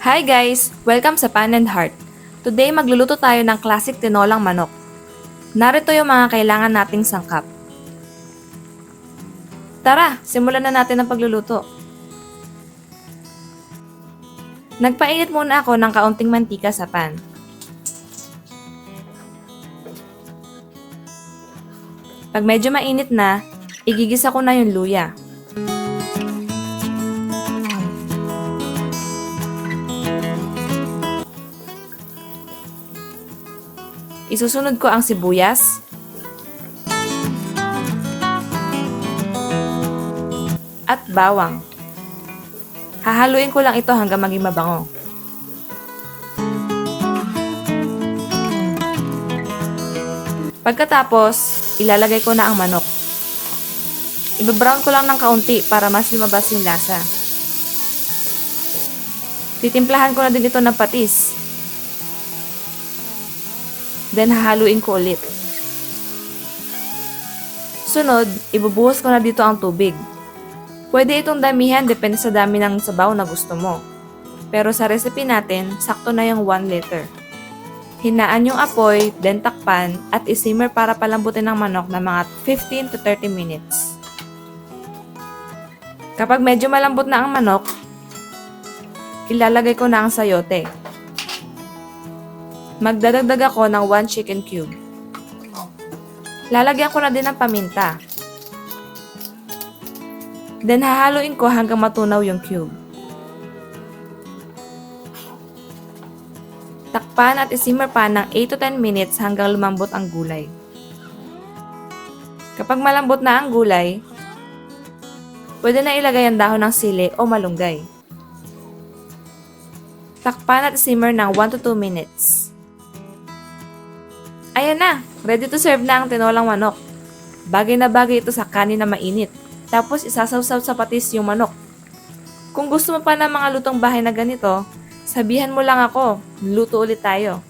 Hi guys! Welcome sa Pan and Heart. Today magluluto tayo ng classic tinolang manok. Narito yung mga kailangan nating sangkap. Tara, simulan na natin ang pagluluto. Nagpainit muna ako ng kaunting mantika sa pan. Pag medyo mainit na, igigisa ko na yung luya. Isusunod ko ang sibuyas, at bawang. Hahaluin ko lang ito hanggang maging mabango. Pagkatapos, ilalagay ko na ang manok. Ibabrown ko lang ng kaunti para mas lumabas yung lasa. Titimplahan ko na din ito ng patis. Then hahaluin ko ulit. Sunod, ibubuhos ko na dito ang tubig. Pwede itong damihan depende sa dami ng sabaw na gusto mo. Pero sa recipe natin, sakto na yung 1 liter. Hinaan yung apoy, then takpan, at isimmer para palambutin ng manok na mga 15 to 30 minutes. Kapag medyo malambot na ang manok, ilalagay ko na ang sayote. Magdadagdag ako ng 1 chicken cube. Lalagyan ko na din ng paminta. Then hahaluin ko hanggang matunaw yung cube. Takpan at isimmer pa ng 8 to 10 minutes hanggang lumambot ang gulay. Kapag malambot na ang gulay, pwede na ilagay ang dahon ng sili o malunggay. Takpan at isimmer ng 1 to 2 minutes. Ayan na! Ready to serve na ang tinolang manok. Bagay na bagay ito sa kanin na mainit. Tapos isasawsaw sa patis yung manok. Kung gusto mo pa ng mga lutong bahay na ganito, sabihan mo lang ako. Luto ulit tayo.